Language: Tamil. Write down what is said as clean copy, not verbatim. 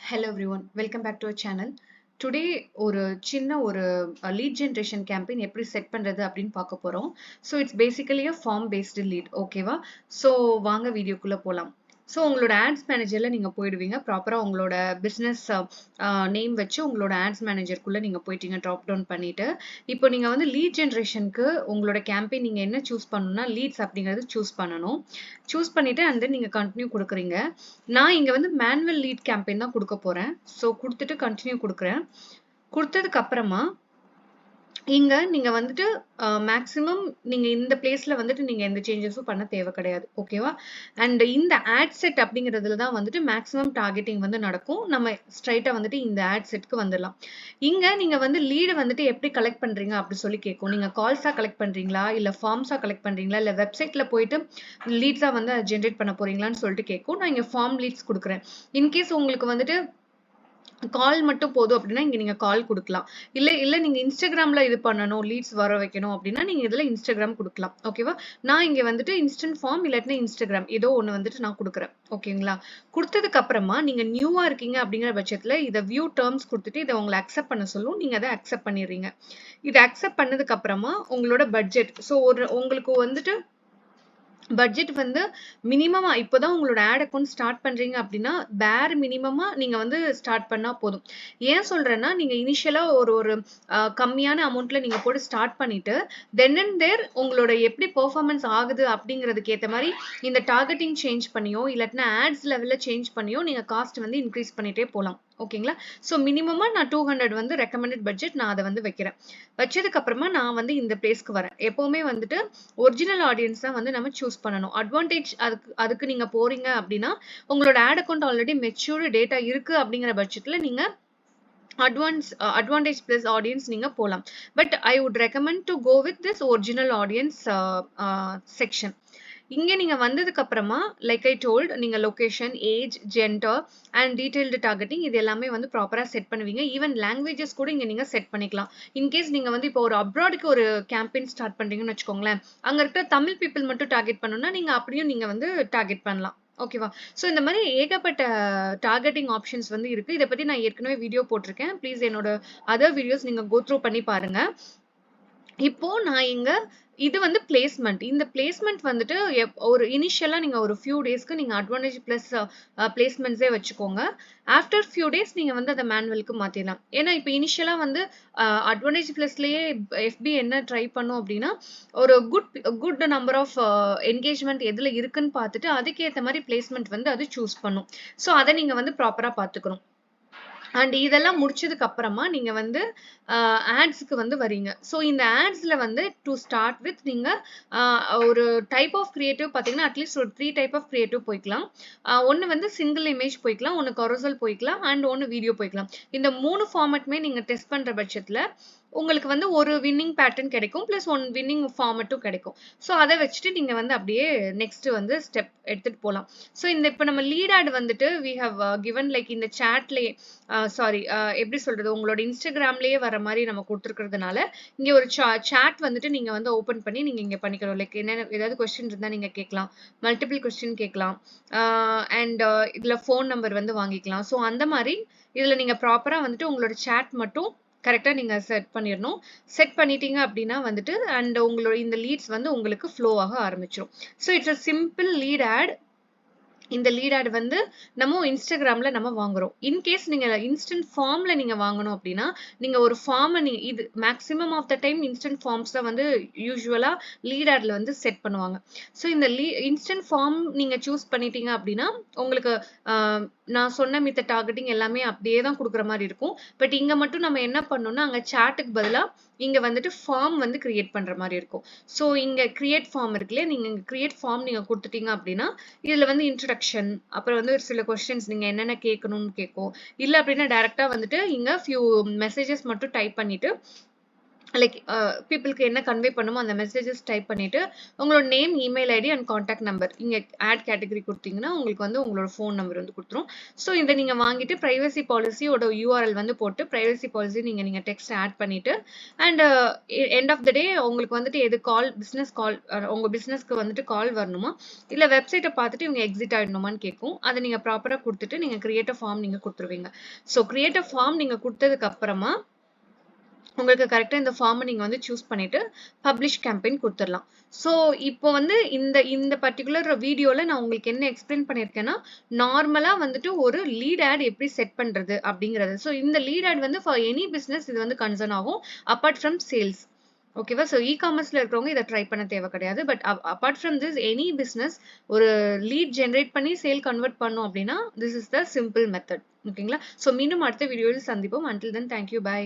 Hello everyone, welcome back to our channel. Today ஒரு சின்ன ஒரு lead generation campaign எப்படி செட் பண்றது அப்படின்னு பார்க்க போறோம். So it's basically a form based lead, ஓகேவா? So வாங்க வீடியோக்குள்ள போலாம். ஸோ உங்களோட ஆட்ஸ் மேனேஜர்ல நீங்க போயிடுவீங்க. ப்ராப்பரா உங்களோட பிசினஸ் நேம் வச்சு உங்களோட ஆட்ஸ் மேனேஜருக்குள்ள நீங்க போயிட்டீங்க ட்ராப் டவுன் பண்ணிட்டு. இப்போ நீங்க வந்து லீட் ஜென்ரேஷனுக்கு உங்களோட கேம்பெயின் நீங்க என்ன சூஸ் பண்ணணும்னா லீட்ஸ் அப்படிங்கிறது சூஸ் பண்ணணும். சூஸ் பண்ணிட்டு அண்ட் தென் நீங்க கண்டினியூ கொடுக்குறீங்க. நான் இங்க வந்து மேனுவல் லீட் கேம்பெயின் தான் கொடுக்க போறேன். ஸோ கொடுத்துட்டு கண்டினியூ கொடுக்குறேன். கொடுத்ததுக்கு அப்புறமா இங்க நீங்க வந்துட்டு மேக்ஸிமம் நீங்க இந்த பிளேஸ்ல வந்துட்டு நீங்க எந்த சேஞ்சஸும் பண்ண தேவை கிடையாது. ஓகேவா? அண்ட் இந்த ஆட் செட் அப்படிங்கிறதுல தான் வந்துட்டு மேக்ஸிமம் டார்கெட்டிங் வந்து நடக்கும். நம்ம ஸ்ட்ரைட்டா வந்துட்டு இந்த ஆட் செட்க்கு வந்துடலாம். இங்க நீங்க வந்து லீடு வந்துட்டு எப்படி கலெக்ட் பண்றீங்க அப்படி சொல்லி கேட்கும். நீங்க கால்ஸா கலெக்ட் பண்றீங்களா இல்ல ஃபார்ம்ஸா கலெக்ட் பண்றீங்களா இல்ல வெப்சைட்ல போயிட்டு லீட்ஸா வந்து ஜென்ரேட் பண்ண போறீங்களான்னு சொல்லிட்டு கேட்கும். நான் இங்க ஃபார்ம் லீட்ஸ் கொடுக்குறேன். இன்கேஸ் உங்களுக்கு வந்துட்டு கால் மட்டும் போதும் அப்படின்னா இங்க நீங்க கால் கொடுக்கலாம். இல்ல நீங்க இன்ஸ்டாகிராம்ல இது பண்ணணும் லீட்ஸ் வர வைக்கணும் அப்படின்னா நீங்க இதுல இன்ஸ்டாகிராம் கொடுக்கலாம். ஓகேவா? நான் இங்க வந்துட்டு இன்ஸ்டன்ட் ஃபார்ம் இல்லாட்டினா இன்ஸ்டாகிராம் ஏதோ ஒண்ணு வந்துட்டு நான் கொடுக்குறேன். ஓகேங்களா? கொடுத்ததுக்கு அப்புறமா நீங்க நியூவா இருக்கீங்க அப்படிங்கிற பட்சத்துல இதை வியூ டேர்ம்ஸ் கொடுத்துட்டு இதை உங்களை அக்செப்ட் பண்ண சொல்லும். நீங்க அதை அக்செப்ட் பண்ணிடுறீங்க. இதை அக்செப்ட் பண்ணதுக்கு அப்புறமா உங்களோட பட்ஜெட் உங்களுக்கு வந்துட்டு பட்ஜெட் வந்து மினிமமா இப்போதான் உங்களோட ஆட் அக்கௌண்ட் ஸ்டார்ட் பண்றீங்க அப்படின்னா பேர் மினிமமா நீங்க வந்து ஸ்டார்ட் பண்ணா போதும். ஏன் சொல்றேன்னா நீங்க இனிஷியலா ஒரு கம்மியான அமௌண்ட்ல நீங்க போட்டு ஸ்டார்ட் பண்ணிட்டு தென் அண்ட் தேர் உங்களோட எப்படி பெர்ஃபார்மன்ஸ் ஆகுது அப்படிங்கிறதுக்கு ஏற்ற மாதிரி இந்த டார்கெட்டிங் சேஞ்ச் பண்ணியோ இல்லாட்டினா ஆட்ஸ் லெவல்ல சேஞ்ச் பண்ணியோ நீங்க காஸ்ட் வந்து இன்க்ரீஸ் பண்ணிட்டே போகலாம். ஓகேங்களா? ஸோ மினிமமா நான் 200 வந்து ரெக்கமெண்டட் பட்ஜெட் நான் அதை வந்து வைக்கிறேன். வச்சதுக்கு அப்புறமா நான் வந்து இந்த பிளேஸ்க்கு வரேன். எப்பவுமே வந்துட்டு ஒரிஜினல் ஆடியன்ஸ் தான் வந்து நம்ம சூஸ் பண்ணணும். அட்வான்டேஜ் அதுக்கு நீங்க போறீங்க அப்படின்னா உங்களோட ad account already matured data இருக்கு அப்படிங்கிற பட்சத்துல நீங்க advantage plus audience நீங்க போலாம். But I would recommend to go with this original audience section. இங்க நீங்க வந்ததுக்கு அப்புறமா லைக் ஐ டோல்ட் நீங்க location age gender and detailed targeting இது எல்லாமே வந்து ப்ராப்பரா செட் பண்ணுவீங்க. ஈவன் லாங்குவேஜஸ் கூட இங்க நீங்க செட் பண்ணிக்கலாம். இன்கேஸ் நீங்க வந்து இப்போ ஒரு அப்ராடுக்கு ஒரு கேம்பெயின் ஸ்டார்ட் பண்றீங்கன்னு வச்சுக்கோங்களேன். அங்க இருக்கிற தமிழ் பீப்புள் மட்டும் டார்கெட் பண்ணணும்னா நீங்க அப்படியும் நீங்க வந்து டார்கெட் பண்ணலாம். ஓகேவா? ஸோ இந்த மாதிரி ஏகப்பட்ட டார்கெட்டிங் ஆப்ஷன்ஸ் வந்து இருக்கு. இதை பத்தி நான் ஏற்கனவே வீடியோ போட்டிருக்கேன். ப்ளீஸ் என்னோட அதர் வீடியோஸ் நீங்க கோ த்ரூ பண்ணி பாருங்க. இப்போ நான் இங்க இது வந்து பிளேஸ்மெண்ட். இந்த பிளேஸ்மெண்ட் வந்துட்டு ஒரு இனிஷியலா நீங்க ஒரு ஃபியூ டேஸ்க்கு நீங்க அட்வான்டேஜ் பிளஸ் பிளேஸ்மெண்ட்ஸே வச்சுக்கோங்க. ஆஃப்டர் ஃபியூ டேஸ் நீங்க வந்து அதை மேனுவலுக்கு மாத்திடலாம். ஏன்னா இப்போ இனிஷியலா வந்து அட்வான்டேஜ் பிளஸ்லயே எஃபி என்ன ட்ரை பண்ணும் அப்படின்னா ஒரு குட் நம்பர் ஆஃப் என்கேஜ்மெண்ட் எதுல இருக்குன்னு பார்த்துட்டு அதுக்கேற்ற மாதிரி பிளேஸ்மெண்ட் வந்து அது சூஸ் பண்ணும். ஸோ அதை நீங்க வந்து ப்ராப்பரா பார்த்துக்கணும். அண்ட் இதெல்லாம் முடிச்சதுக்கு அப்புறமா நீங்க வந்து ஆட்ஸ்க்கு வந்து வரீங்க. ஸோ இந்த ஆட்ஸ்ல வந்து டு ஸ்டார்ட் வித் நீங்க ஒரு டைப் ஆஃப் கிரியேட்டிவ் பார்த்தீங்கன்னா அட்லீஸ்ட் ஒரு 3 டைப் ஆஃப் கிரியேட்டிவ் போய்க்கலாம். ஒன்று வந்து சிங்கிள் இமேஜ் போய்க்கலாம், ஒன்று கரோசல் போய்க்கலாம் அண்ட் ஒன்று வீடியோ போய்க்கலாம். இந்த 3 ஃபார்மேட்டுமே நீங்க டெஸ்ட் பண்ற பட்சத்துல உங்களுக்கு வந்து ஒரு வின்னிங் பேட்டர்ன் கிடைக்கும் பிளஸ் ஒன் வின்னிங் ஃபார்மட்டும் கிடைக்கும். ஸோ அதை வச்சுட்டு நீங்க வந்து அப்படியே நெக்ஸ்ட் வந்து ஸ்டெப் எடுத்துட்டு போகலாம். ஸோ இந்த இப்போ நம்ம லீட் ஆட் வந்துட்டு வி ஹவ் கிவன் லைக் இந்த சாட்லேயே சாரி எப்படி சொல்றது உங்களோட இன்ஸ்டாகிராம்லயே வர மாதிரி நம்ம கொடுத்துருக்கிறதுனால இங்க ஒரு சாட் வந்துட்டு நீங்க வந்து ஓபன் பண்ணி நீங்க இங்க பண்ணிக்கணும். லைக் என்ன ஏதாவது கொஸ்டின் இருந்தா நீங்க கேட்கலாம், மல்டிபிள் கொஸ்டின் கேட்கலாம் அண்ட் இதுல ஃபோன் நம்பர் வந்து வாங்கிக்கலாம். ஸோ அந்த மாதிரி இதுல நீங்க ப்ராப்பரா வந்துட்டு உங்களோட சாட் மட்டும் கரெக்டா நீங்க செட் பண்ணிடணும். செட் பண்ணிட்டீங்க அப்படின்னா வந்துட்டு அண்ட் உங்களோட இந்த லீட்ஸ் வந்து உங்களுக்கு ஃப்ளோ ஆக ஆரம்பிச்சிடும். So it's a simple lead ad. இந்த லீட் ஆட் வந்து நம்ம இன்ஸ்டாகிராம்ல நம்ம வாங்குறோம். இன்கேஸ் நீங்க இன்ஸ்டன்ட் ஃபார்ம்ல நீங்க வாங்கணும் அப்படின்னா நீங்க ஒரு ஃபார்மை இது maximum of the time instant forms தான் வந்து யூஸ்வலா லீட் ஆட்ல வந்து செட் பண்ணுவாங்க. ஸோ இந்த இன்ஸ்டன்ட் ஃபார்ம் நீங்க சூஸ் பண்ணிட்டீங்க அப்படின்னா உங்களுக்கு நான் சொன்ன மித்த டார்கெட்டிங் எல்லாமே அப்படியே தான் கொடுக்குற மாதிரி இருக்கும். பட் இங்க மட்டும் நம்ம என்ன பண்ணோம்னா அங்க சாட்டுக்கு பதிலா இங்க வந்துட்டு ஃபார்ம் வந்து கிரியேட் பண்ற மாதிரி இருக்கும். ஸோ இங்க கிரியேட் ஃபார்ம் இருக்குல்லையே நீங்க கிரியேட் ஃபார்ம் நீங்க கொடுத்துட்டீங்க அப்படின்னா இதுல வந்து இன்ட்ரடக்ஷன் அப்புறம் வந்து ஒரு சில கொஸ்டின்ஸ் நீங்க என்னென்ன கேட்கணும்னு கேட்கும். இல்ல அப்படின்னா டைரக்டா வந்துட்டு இங்க ஃபியூ மெசேஜஸ் மட்டும் டைப் பண்ணிட்டு லைக் பீப்புளுக்கு என்ன கன்வே பண்ணுமோ அந்த மெசேஜஸ் டைப் பண்ணிட்டு உங்களோட name, email ID and contact number இங்க ஆட் கேட்டகரி கொடுத்தீங்கன்னா உங்களுக்கு வந்து உங்களோட ஃபோன் நம்பர் வந்து கொடுத்துரும். ஸோ இதை நீங்க வாங்கிட்டு பிரைவசி பாலிசியோட யூஆர்எல் வந்து போட்டு பிரைவசி பாலிசி நீங்க டெக்ஸ்ட் ஆட் பண்ணிட்டு அண்ட் எண்ட் ஆஃப் த டே உங்களுக்கு வந்துட்டு எது கால் உங்க பிசினஸ்க்கு வந்துட்டு கால் வரணுமா இல்ல வெப்சைட்டை பார்த்துட்டு இவங்க எக்ஸிட் ஆயிடணுமான்னு கேட்கும். அதை நீங்க ப்ராப்பரா கொடுத்துட்டு நீங்க கிரியேட் ஃபார்ம் நீங்க கொடுத்துருவீங்க. ஸோ கிரியேட் ஃபார்ம் நீங்க கொடுத்ததுக்கு அப்புறமா உங்களுக்கு கரெக்டா இந்த ஃபார்மை நீங்க வந்து சூஸ் பண்ணிட்டு பப்ளிஷ் கேம்பெயின் கொடுத்துடலாம். ஸோ இப்போ வந்து இந்த பர்டிகுலர் வீடியோல நான் உங்களுக்கு என்ன எக்ஸ்பிளைன் பண்ணியிருக்கேன்னா நார்மலா வந்துட்டு ஒரு லீட் ஆட் எப்படி செட் பண்றது அப்படிங்கிறது. ஸோ இந்த லீட் ஆட் வந்து ஃபார் எனி பிசினஸ் இது வந்து கன்சர்ன் ஆகும் அப்பார்ட் ஃப்ரம் சேல்ஸ். ஓகேவா? ஸோ இ-காமர்ஸ்ல இருக்கிறவங்க இதை ட்ரை பண்ண தேவை கிடையாது. But apart from this any business ஒரு லீட் ஜென்ரேட் பண்ணி சேல் கன்வெர்ட் பண்ணும் அப்படின்னா this is the simple method. ஓகேங்களா? ஸோ மீண்டும் அடுத்த வீடியோவில் சந்திப்போம். Until then thank you, by.